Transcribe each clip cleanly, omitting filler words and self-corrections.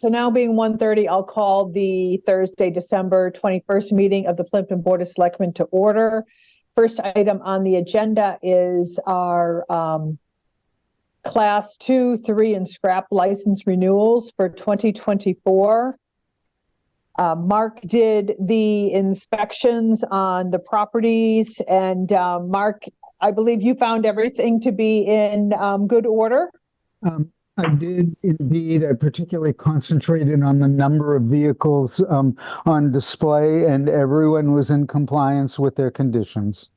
so now being 1:30, I'll call the Thursday, December 21st meeting of the Plympton Board of Selectmen to order. First item on the agenda is our Class 2, 3, and scrap license renewals for 2024. Mark did the inspections on the properties, and Mark, I believe you found everything to be in good order. I did indeed. I particularly concentrated on the number of vehicles on display, and everyone was in compliance with their conditions.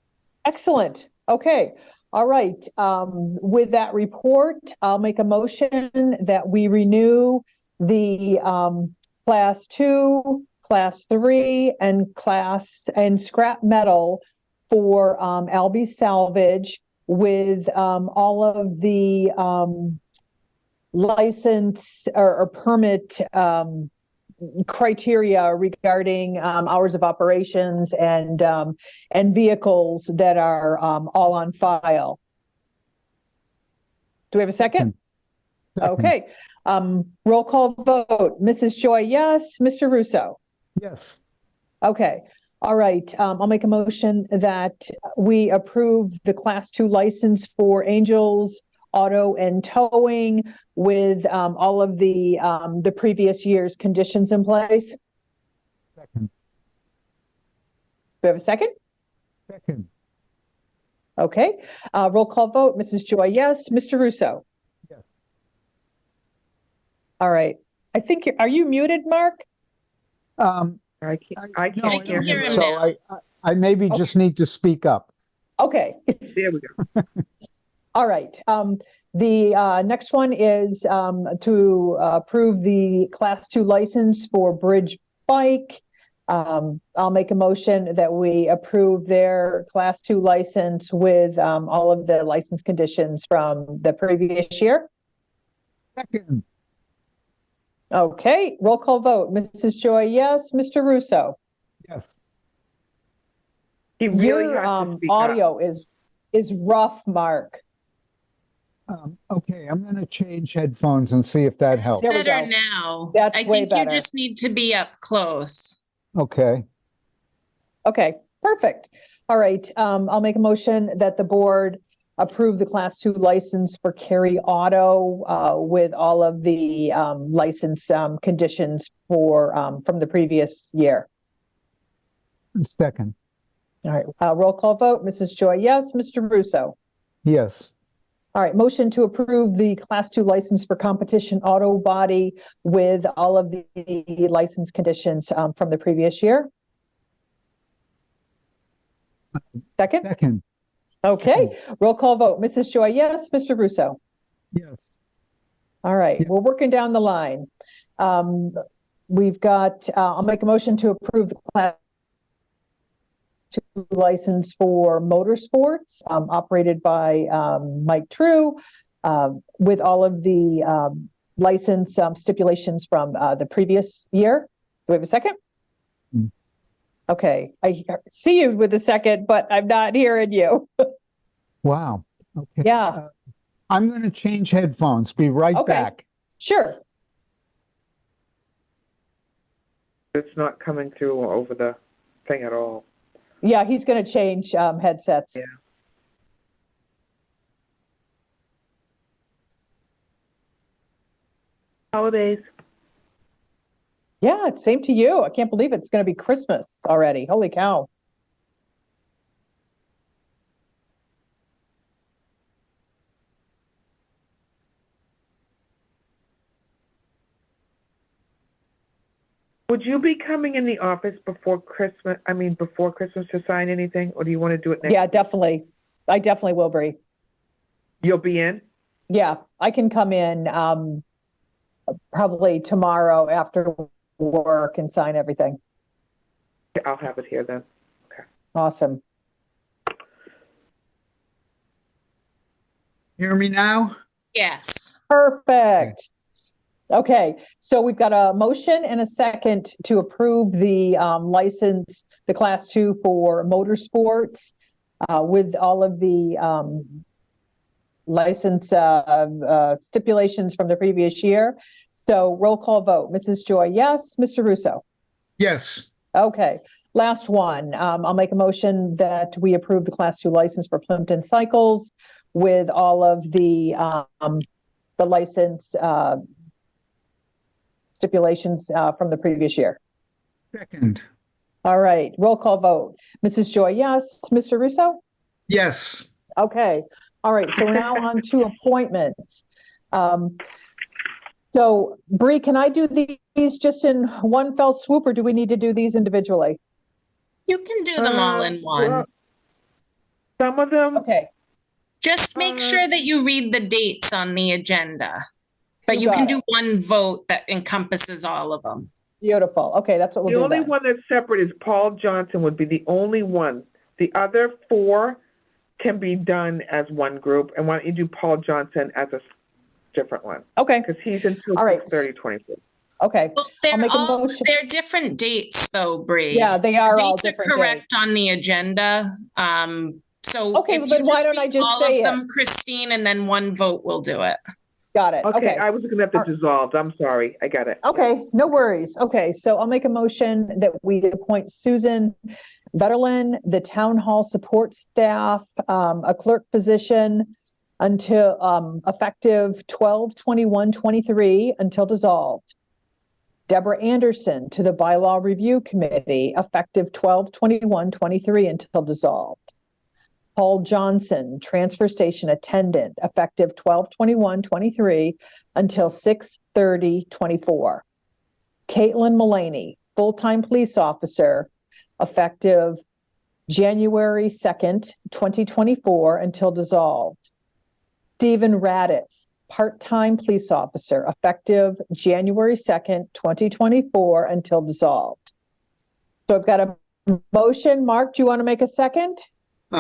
Excellent. Okay. All right. With that report, I'll make a motion that we renew the Class 2, Class 3, and scrap metal for Albee Salvage with all of the license or permit criteria regarding hours of operations and vehicles that are all on file. Do we have a second? Okay. Roll call vote. Mrs. Joy, yes. Mr. Russo? Yes. Okay. All right. I'll make a motion that we approve the Class 2 license for Angels Auto and Towing with all of the previous year's conditions in place. Second. Do we have a second? Second. Okay. Roll call vote. Mrs. Joy, yes. Mr. Russo? Yes. All right. I think are you muted, Mark? I can't hear him. So I maybe just need to speak up. Okay. There we go. All right. The next one is to approve the Class 2 license for Bridge Bike. I'll make a motion that we approve their Class 2 license with all of the license conditions from the previous year. Second. Okay. Roll call vote. Mrs. Joy, yes. Mr. Russo? Yes. He really Your has to speak audio up. is rough, Mark. Okay, I'm going to change headphones and see if that helps. There we Better go. now. That's I way think better. you just need to be up close. Okay. Okay, perfect. All right. I'll make a motion that the board approve the Class 2 license for Carry Auto with all of the license conditions for from the previous year. Second. All right. Roll call vote. Mrs. Joy, yes. Mr. Russo? Yes. All right. Motion to approve the Class 2 license for Competition Auto Body with all of the license conditions from the previous year. Second? Second. Okay. Roll call vote. Mrs. Joy, yes. Mr. Russo? Yes. All right. Yeah. We're working down the line. We've got, I'll make a motion to approve the Class 2 license for motorsports operated by Mike True with all of the license stipulations from the previous year. Do we have a second? Okay. I see you with a second, but I'm not hearing you. Wow. Okay. Yeah. I'm going to change headphones. Be right back. Sure. It's not coming through over the thing at all. Yeah, he's going to change headsets. Yeah. Holidays. Yeah, same to you. I can't believe it's going to be Christmas already. Holy cow. Would you be coming in the office before Christmas? I mean, before Christmas to sign anything, or do you want to do it next? Yeah, definitely. I definitely will be. You'll be in? Yeah, I can come in probably tomorrow after work and sign everything. I'll have it here then. Okay. Awesome. Hear me now? Yes. Perfect. Okay, so we've got a motion and a second to approve the license, the Class 2 for motorsports with all of the license stipulations from the previous year. So roll call vote. Mrs. Joy, yes. Mr. Russo? Yes. Okay, last one. I'll make a motion that we approve the Class 2 license for Plympton Cycles with all of the license stipulations from the previous year. Second. All right, roll call vote. Mrs. Joy, yes. Mr. Russo? Yes. Okay, all right, so now on to appointments. So Bree, can I do these just in one fell swoop, or do we need to do these individually? You can do them all in one. Well, some of them, Okay, Just make sure that you read the dates on the agenda. But You you can got do one vote that encompasses all of them. beautiful. Okay, that's what the we'll do only then. one that's separate is Paul Johnson would be the only one. The other four can be done as one group. And why don't you do Paul Johnson as a different one? Okay, Because he's until All right. 6/30/24. okay. Well, I'll make a motion. they're different dates though, Bree. Yeah, they are all Dates are different days. correct on the agenda. So Okay, if well, you then why just don't I read just all say of it? them, Christine, and then one vote will do it. Got it. Okay, Okay. I was looking at the dissolved. I'm sorry. I got it. Okay, no worries. Okay, so I'll make a motion that we appoint Susan Vetterlin, the town hall support staff, a clerk position until effective 12/21/23 until dissolved. Deborah Anderson to the bylaw review committee effective 12/21/23 until dissolved. Paul Johnson, transfer station attendant, effective 12/21/23 until 6/30/24. Caitlin Mullaney, full-time police officer, effective January 2nd, 2024 until dissolved. Stephen Raditz, part-time police officer, effective January 2nd, 2024 until dissolved. So I've got a motion. Mark, do you want to make a second?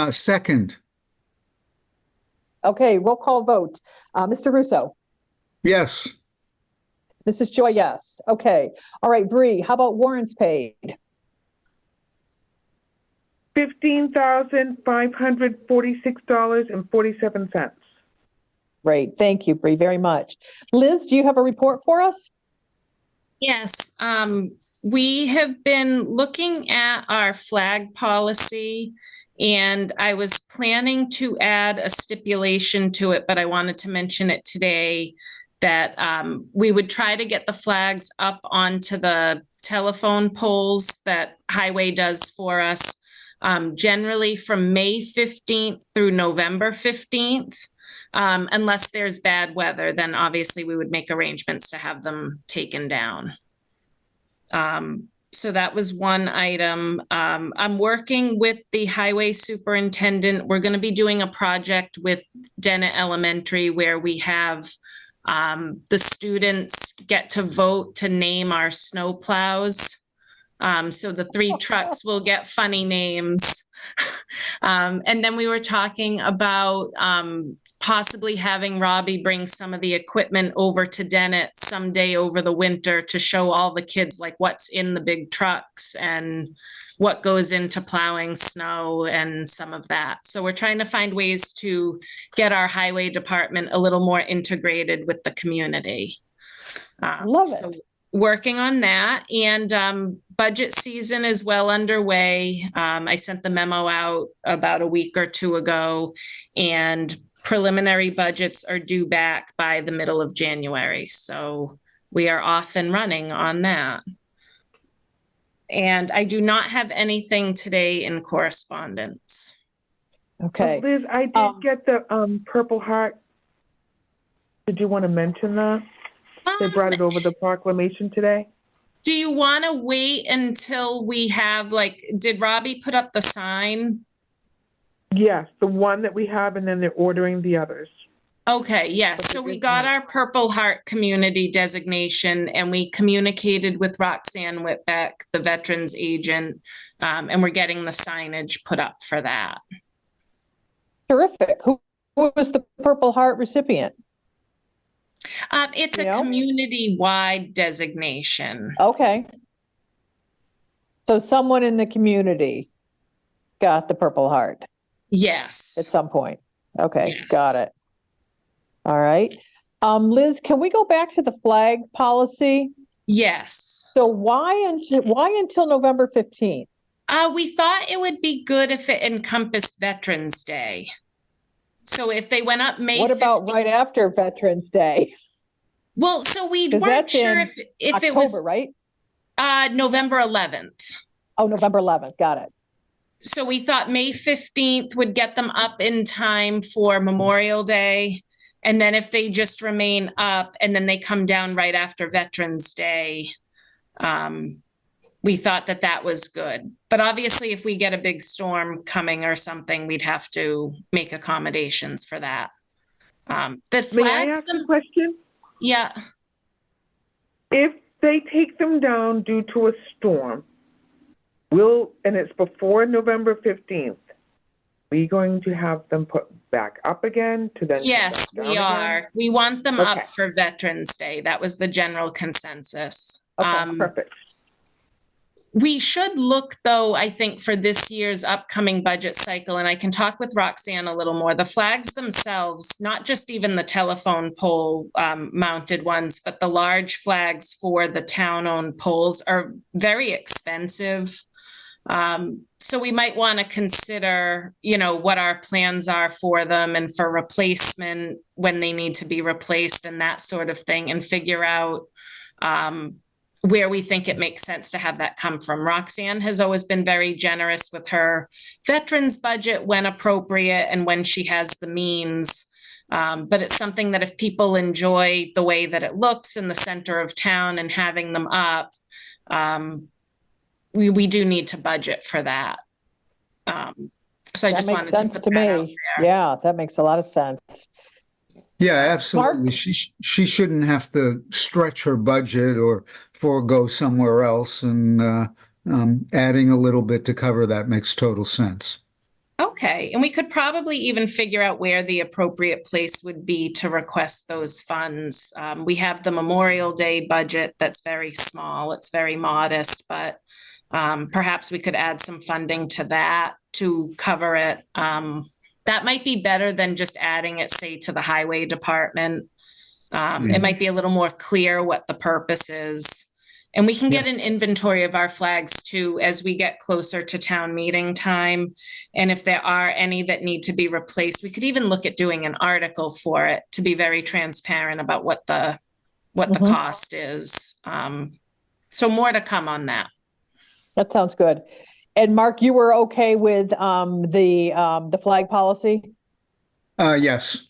Second. Okay, roll call vote. Mr. Russo? Yes. Mrs. Joy, yes. Okay. All right, Bree, how about warrants paid? $15,546.47. Great. Thank you, Bree, very much. Liz, do you have a report for us? Yes, we have been looking at our flag policy, and I was planning to add a stipulation to it, but I wanted to mention it today that we would try to get the flags up onto the telephone poles that Highway does for us, generally from May 15th through November 15th. Unless there's bad weather, then obviously we would make arrangements to have them taken down. So that was one item. I'm working with the highway superintendent. We're going to be doing a project with Dennett Elementary where we have the students get to vote to name our snow plows. So the 3 trucks will get funny names. And then we were talking about possibly having Robbie bring some of the equipment over to Dennett someday over the winter to show all the kids like what's in the big trucks and what goes into plowing snow and some of that. So we're trying to find ways to get our highway department a little more integrated with the community. Love it. So working on that, and budget season is well underway. I sent the memo out about a week or 2 ago, and preliminary budgets are due back by the middle of January. So we are off and running on that. And I do not have anything today in correspondence. Okay. Liz, I did get the Purple Heart. Did you want to mention that? They brought it over the proclamation today. Do you want to wait until we have, like, did Robbie put up the sign? Yes, the one that we have, and then they're ordering the others. Okay, yes. So we got our Purple Heart community designation, and we communicated with Roxanne Whitbeck, the veterans agent, and we're getting the signage put up for that. Terrific. Who was the Purple Heart recipient? It's a Yeah. community-wide designation. Okay. So someone in the community got the Purple Heart at Yes. some point. Okay, Yes. got it. All right. Liz, can we go back to the flag policy? Yes. So why until November 15th? We thought it would be good if it encompassed Veterans Day. So if they went up May What about 15th, right after Veterans Day? well, so we 'Cause weren't that's sure in if it October, was right? November 11th. Oh, November 11th. Got it. So we thought May 15th would get them up in time for Memorial Day. And then if they just remain up and then they come down right after Veterans Day, we thought that that was good. But obviously, if we get a big storm coming or something, we'd have to make accommodations for that. The May I flags, ask a question? yeah. If they take them down due to a storm, and it's before November 15th, are you going to have them put back up again to then? Yes, come back we down are. again? We want them Okay. up for Veterans Day. That was the general consensus. Okay, Perfect. We should look, though, I think, for this year's upcoming budget cycle, and I can talk with Roxanne a little more. The flags themselves, not just even the telephone pole mounted ones, but the large flags for the town-owned poles are very expensive. So we might want to consider, what our plans are for them and for replacement when they need to be replaced and that sort of thing, and figure out where we think it makes sense to have that come from. Roxanne has always been very generous with her veterans budget when appropriate and when she has the means. But it's something that if people enjoy the way that it looks in the center of town and having them up, we do need to budget for that. So I That just makes wanted to sense put to that out me. there. Yeah, that makes a lot of sense. Yeah, absolutely. Mark? She shouldn't have to stretch her budget or forego somewhere else, and adding a little bit to cover that makes total sense. Okay, and we could probably even figure out where the appropriate place would be to request those funds. We have the Memorial Day budget that's very small, it's very modest, but perhaps we could add some funding to that to cover it. That might be better than just adding it, say, to the highway department. It might be a little more clear what the purpose is. And we can get an inventory of our flags too as we get closer to town meeting time. And if there are any that need to be replaced, we could even look at doing an article for it to be very transparent about what the cost is. So more to come on that. That sounds good. And Mark, you were okay with the flag policy? Yes.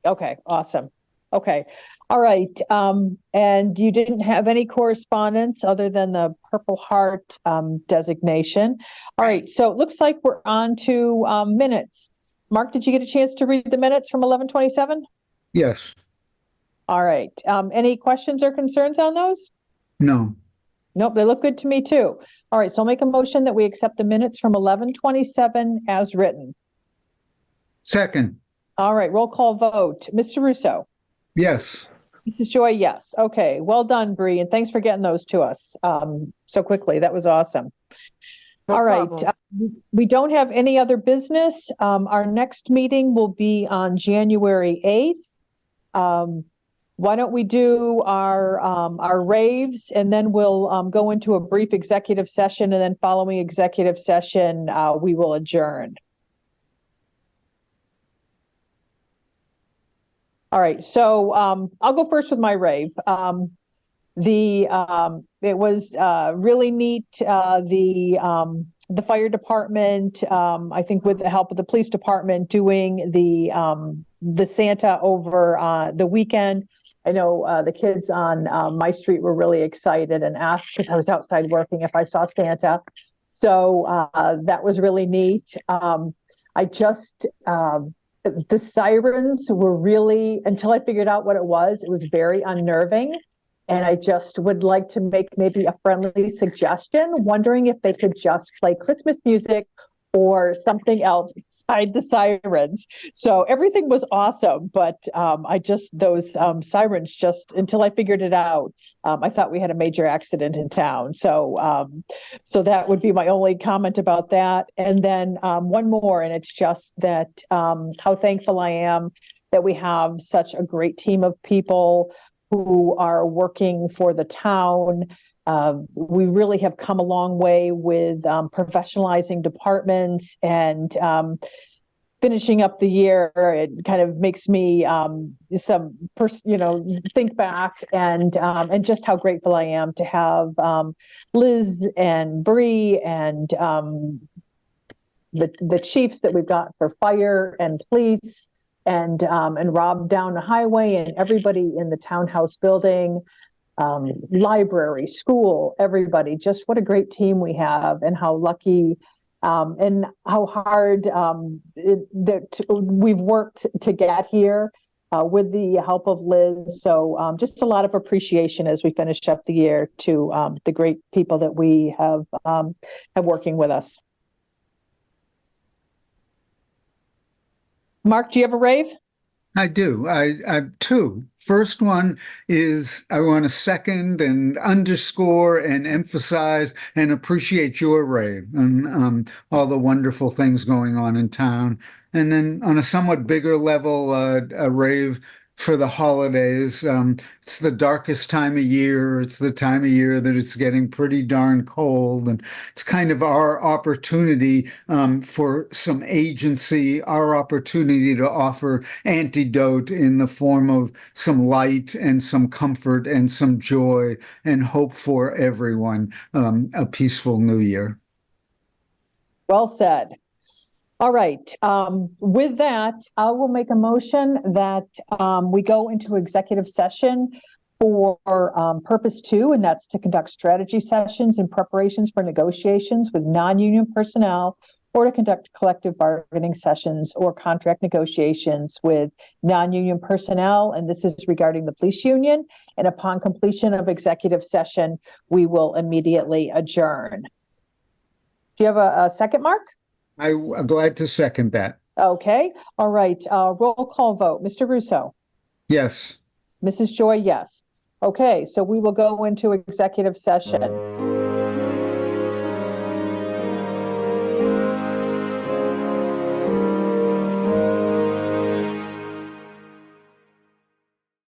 Okay, awesome. Okay. All right. And you didn't have any correspondence other than the Purple Heart designation. All right. So it looks like we're on to minutes. Mark, did you get a chance to read the minutes from 11/27? Yes. All right. Any questions or concerns on those? No. Nope, they look good to me too. All right, so I'll make a motion that we accept the minutes from 11/27 as written. Second. All right, roll call vote. Mr. Russo? Yes. Mrs. Joy, yes. Okay, well done, Bree, and thanks for getting those to us so quickly. That was awesome. No All right, problem. we don't have any other business. Our next meeting will be on January 8th. Why don't we do our raves, and then we'll go into a brief executive session, and then following executive session, we will adjourn. All right, so I'll go first with my rave. It was really neat. The fire department, I think with the help of the police department, doing the Santa over the weekend. I know the kids on my street were really excited and asked, because I was outside working, if I saw Santa. So that was really neat. The sirens were really, until I figured out what it was very unnerving. And I just would like to make maybe a friendly suggestion, wondering if they could just play Christmas music or something else beside the sirens. So everything was awesome, but those sirens, just until I figured it out, I thought we had a major accident in town. So that would be my only comment about that. And then one more, and it's just that how thankful I am that we have such a great team of people who are working for the town. We really have come a long way with professionalizing departments and finishing up the year. It kind of makes me think back and just how grateful I am to have Liz and Bree and the chiefs that we've got for fire and police and Rob down the highway and everybody in the townhouse building, library, school, everybody. Just what a great team we have, and how lucky and how hard that we've worked to get here with the help of Liz. So just a lot of appreciation as we finish up the year to the great people that we have working with us. Mark, do you have a rave? I do. I have two. First one is I want to second and underscore and emphasize and appreciate your rave and all the wonderful things going on in town. And then on a somewhat bigger level, a rave for the holidays. It's the darkest time of year. It's the time of year that it's getting pretty darn cold. And it's kind of our opportunity for some agency, our opportunity to offer antidote in the form of some light and some comfort and some joy and hope for everyone. A peaceful new year. Well said. All right. With that, I will make a motion that we go into executive session for purpose 2, and that's to conduct strategy sessions and preparations for negotiations with non-union personnel, or to conduct collective bargaining sessions or contract negotiations with non-union personnel. And this is regarding the police union. And upon completion of executive session, we will immediately adjourn. Do you have a second, Mark? I'm glad to second that. Okay. All right. Roll call vote. Mr. Russo? Yes. Mrs. Joy, yes. Okay. So we will go into executive session.